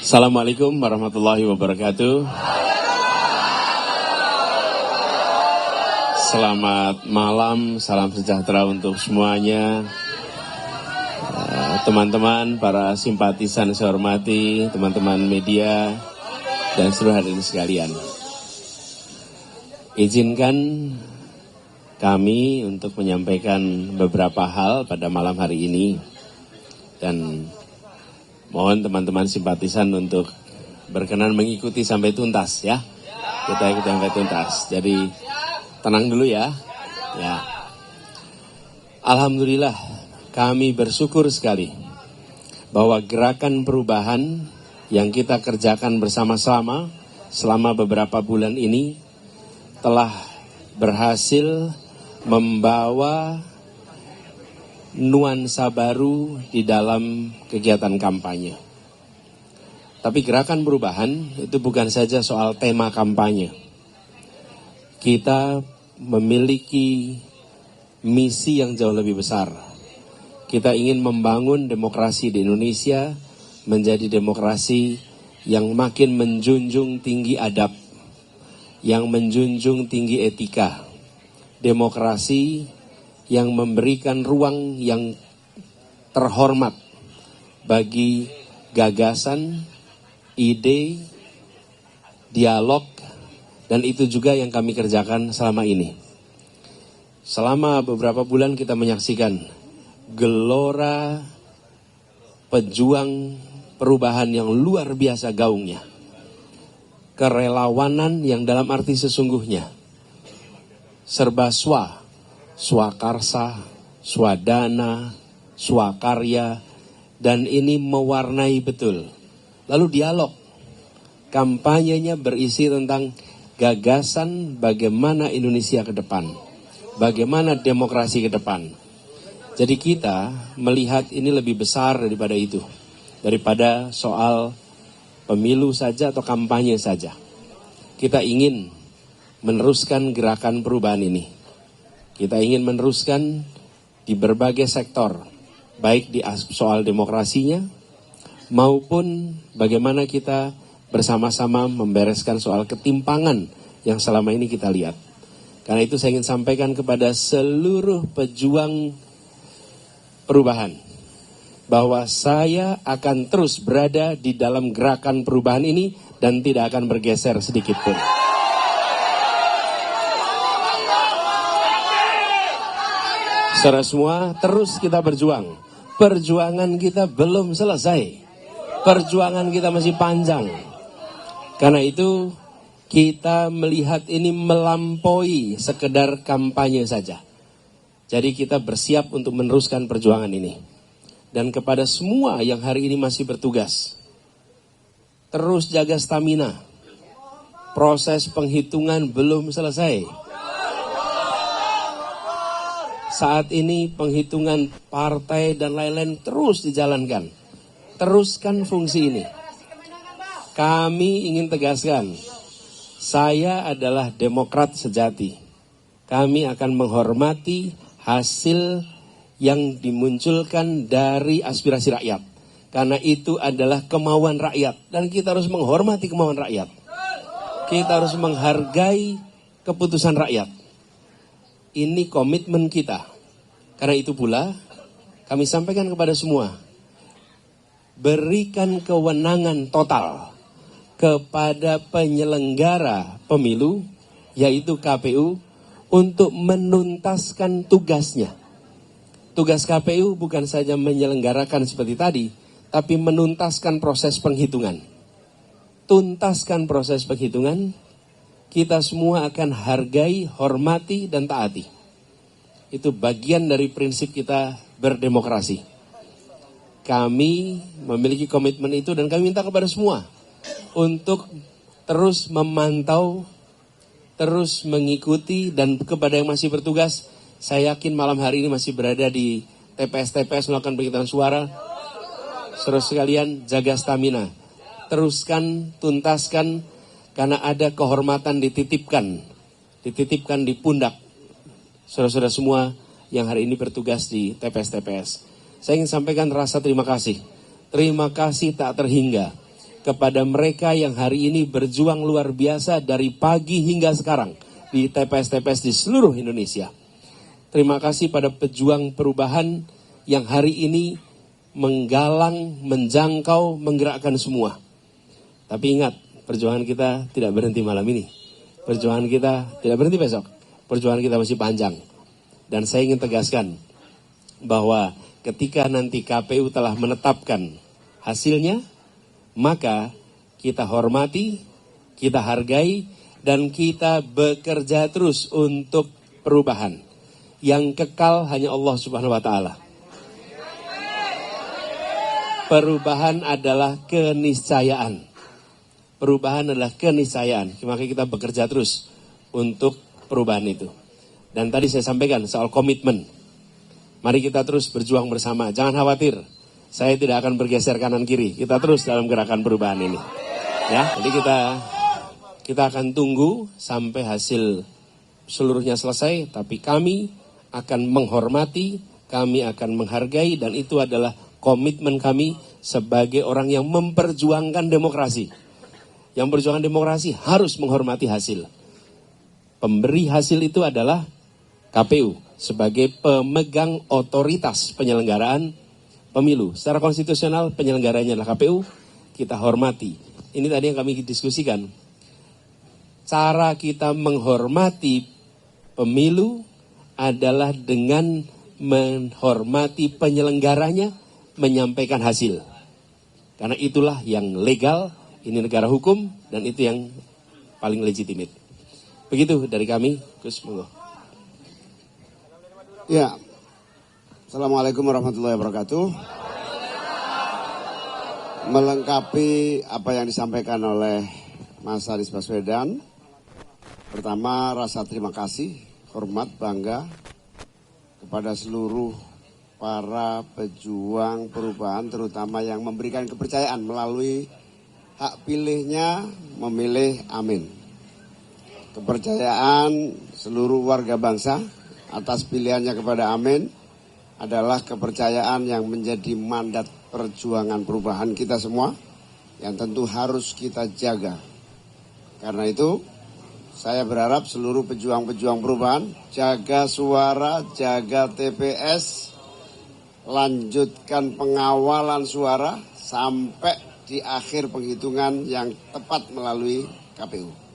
Assalamualaikum warahmatullahi wabarakatuh. Selamat malam, salam sejahtera untuk semuanya. Teman-teman, para simpatisan saya hormati, teman-teman media, dan seluruh hadirin sekalian. Izinkan kami untuk menyampaikan beberapa hal pada malam hari ini. Dan mohon teman-teman simpatisan untuk berkenan mengikuti sampai tuntas ya. Kita ikuti sampai tuntas. Jadi tenang dulu ya. Alhamdulillah kami bersyukur sekali bahwa gerakan perubahan yang kita kerjakan bersama-sama selama beberapa bulan ini telah berhasil membawa nuansa baru di dalam kegiatan kampanye. Tapi gerakan perubahan itu bukan saja soal tema kampanye. Kita memiliki misi yang jauh lebih besar. Kita ingin membangun demokrasi di Indonesia menjadi demokrasi yang makin menjunjung tinggi adab, yang menjunjung tinggi etika. Demokrasi yang memberikan ruang yang terhormat bagi gagasan, ide, dialog, dan itu juga yang kami kerjakan selama ini. Selama beberapa bulan kita menyaksikan gelora pejuang perubahan yang luar biasa gaungnya. Kerelawanan yang dalam arti sesungguhnya. Serba swakarsa, swadana, swakarya, dan ini mewarnai betul. Lalu dialog, kampanyenya berisi tentang gagasan bagaimana Indonesia ke depan, bagaimana demokrasi ke depan. Jadi kita melihat ini lebih besar daripada itu, daripada soal pemilu saja atau kampanye saja. Kita ingin meneruskan gerakan perubahan ini. Kita ingin meneruskan di berbagai sektor, baik di soal demokrasinya, maupun bagaimana kita bersama-sama membereskan soal ketimpangan yang selama ini kita lihat. Karena itu saya ingin sampaikan kepada seluruh pejuang perubahan, bahwa saya akan terus berada di dalam gerakan perubahan ini dan tidak akan bergeser sedikit pun. Saudara semua, terus kita berjuang. Perjuangan kita belum selesai. Perjuangan kita masih panjang. Karena itu kita melihat ini melampaui sekedar kampanye saja. Jadi kita bersiap untuk meneruskan perjuangan ini. Dan kepada semua yang hari ini masih bertugas, terus jaga stamina. Proses penghitungan belum selesai. Saat ini penghitungan partai dan lain-lain terus dijalankan. Teruskan fungsi ini. Kami ingin tegaskan, saya adalah demokrat sejati. Kami akan menghormati hasil yang dimunculkan dari aspirasi rakyat. Karena itu adalah kemauan rakyat. Dan kita harus menghormati kemauan rakyat. Kita harus menghargai keputusan rakyat. Ini komitmen kita. Karena itu pula kami sampaikan kepada semua. Berikan kewenangan total kepada penyelenggara pemilu, yaitu KPU, untuk menuntaskan tugasnya. Tugas KPU bukan saja menyelenggarakan seperti tadi, tapi menuntaskan proses penghitungan. Tuntaskan proses penghitungan, kita semua akan hargai, hormati, dan taati. Itu bagian dari prinsip kita berdemokrasi. Kami memiliki komitmen itu dan kami minta kepada semua untuk terus memantau, terus mengikuti, dan kepada yang masih bertugas, saya yakin malam hari ini masih berada di TPS-TPS melakukan penghitungan suara. Saudara sekalian, jaga stamina. Teruskan, tuntaskan, karena ada kehormatan dititipkan di pundak saudara-saudara semua yang hari ini bertugas di TPS-TPS. saya ingin sampaikan rasa terima kasih. Terima kasih tak terhingga kepada mereka yang hari ini berjuang luar biasa dari pagi hingga sekarang di TPS-TPS di seluruh Indonesia. Terima kasih pada pejuang perubahan yang hari ini menggalang, menjangkau, menggerakkan semua. Tapi ingat, perjuangan kita tidak berhenti malam ini. Perjuangan kita tidak berhenti besok. Perjuangan kita masih panjang. Dan saya ingin tegaskan bahwa ketika nanti KPU telah menetapkan hasilnya, maka kita hormati, kita hargai, dan kita bekerja terus untuk perubahan. Yang kekal hanya Allah Subhanahu wa Ta'ala. Perubahan adalah keniscayaan. Perubahan adalah keniscayaan. Maka kita bekerja terus untuk perubahan itu. Dan tadi saya sampaikan soal komitmen. Mari kita terus berjuang bersama. Jangan khawatir, saya tidak akan bergeser kanan kiri. Kita terus dalam gerakan perubahan ini. Ya, jadi kita akan tunggu sampai hasil seluruhnya selesai. Tapi kami akan menghormati, kami akan menghargai, dan itu adalah komitmen kami sebagai orang yang memperjuangkan demokrasi. Yang berjuang demokrasi harus menghormati hasil. Pemberi hasil itu adalah KPU sebagai pemegang otoritas penyelenggaraan pemilu. Secara konstitusional penyelenggaranya adalah KPU, kita hormati. Ini tadi yang kami diskusikan. Cara kita menghormati pemilu adalah dengan menghormati penyelenggaranya, menyampaikan hasil. Karena itulah yang legal, ini negara hukum, dan itu yang paling legitimate. Begitu dari kami, Gus, monggo. Ya, Assalamualaikum warahmatullahi wabarakatuh. Melengkapi apa yang disampaikan oleh Mas Anies Baswedan, pertama rasa terima kasih, hormat, bangga kepada seluruh para pejuang perubahan, terutama yang memberikan kepercayaan melalui hak pilihnya memilih Amin. Kepercayaan seluruh warga bangsa atas pilihannya kepada Amin adalah kepercayaan yang menjadi mandat perjuangan perubahan kita semua yang tentu harus kita jaga. Karena itu saya berharap seluruh pejuang-pejuang perubahan jaga suara, jaga TPS, lanjutkan pengawalan suara sampai di akhir penghitungan yang tepat melalui KPU.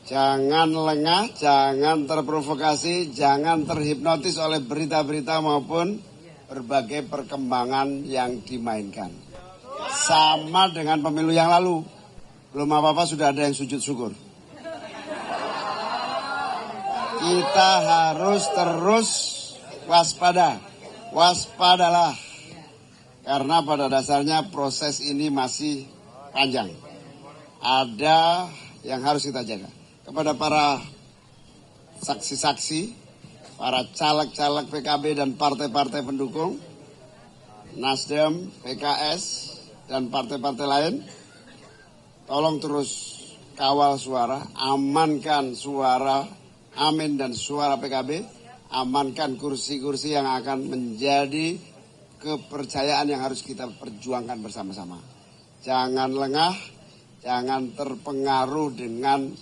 Jangan lengah, jangan terprovokasi, jangan terhipnotis oleh berita-berita maupun berbagai perkembangan yang dimainkan. Sama dengan pemilu yang lalu, belum apa-apa sudah ada yang sujud syukur. Kita harus terus waspada, waspadalah. Karena pada dasarnya proses ini masih panjang. Ada yang harus kita jaga. Kepada para saksi-saksi, para caleg-caleg PKB dan partai-partai pendukung, Nasdem, PKS, dan partai-partai lain, tolong terus kawal suara, amankan suara Amin dan suara PKB, amankan kursi-kursi yang akan menjadi kepercayaan yang harus kita perjuangkan bersama-sama. Jangan lengah, jangan terpengaruh dengan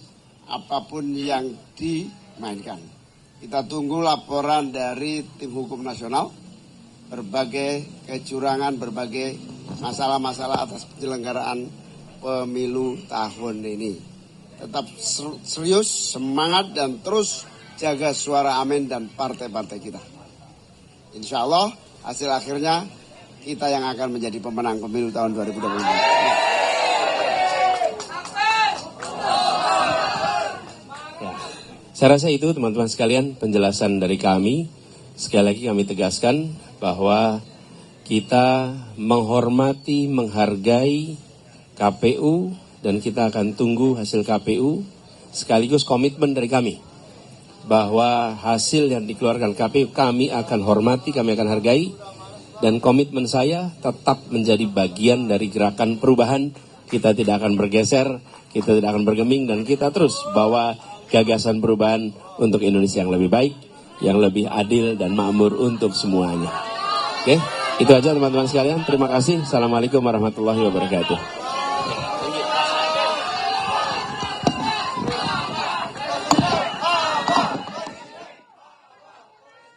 apapun yang dimainkan. Kita tunggu laporan dari tim hukum nasional, berbagai kecurangan, berbagai masalah-masalah atas penyelenggaraan pemilu tahun ini. Tetap serius, semangat, dan terus jaga suara Amin dan partai-partai kita. Insya Allah hasil akhirnya kita yang akan menjadi pemenang pemilu tahun 2024. Saya rasa itu teman-teman sekalian penjelasan dari kami. Sekali lagi kami tegaskan bahwa kita menghormati, menghargai KPU dan kita akan tunggu hasil KPU sekaligus komitmen dari kami bahwa hasil yang dikeluarkan KPU kami akan hormati, kami akan hargai, dan komitmen saya tetap menjadi bagian dari gerakan perubahan. Kita tidak akan bergeser, kita tidak akan bergeming, dan kita terus bawa gagasan perubahan untuk Indonesia yang lebih baik, yang lebih adil dan makmur untuk semuanya. Oke, itu aja teman-teman sekalian. Terima kasih. Assalamualaikum warahmatullahi wabarakatuh.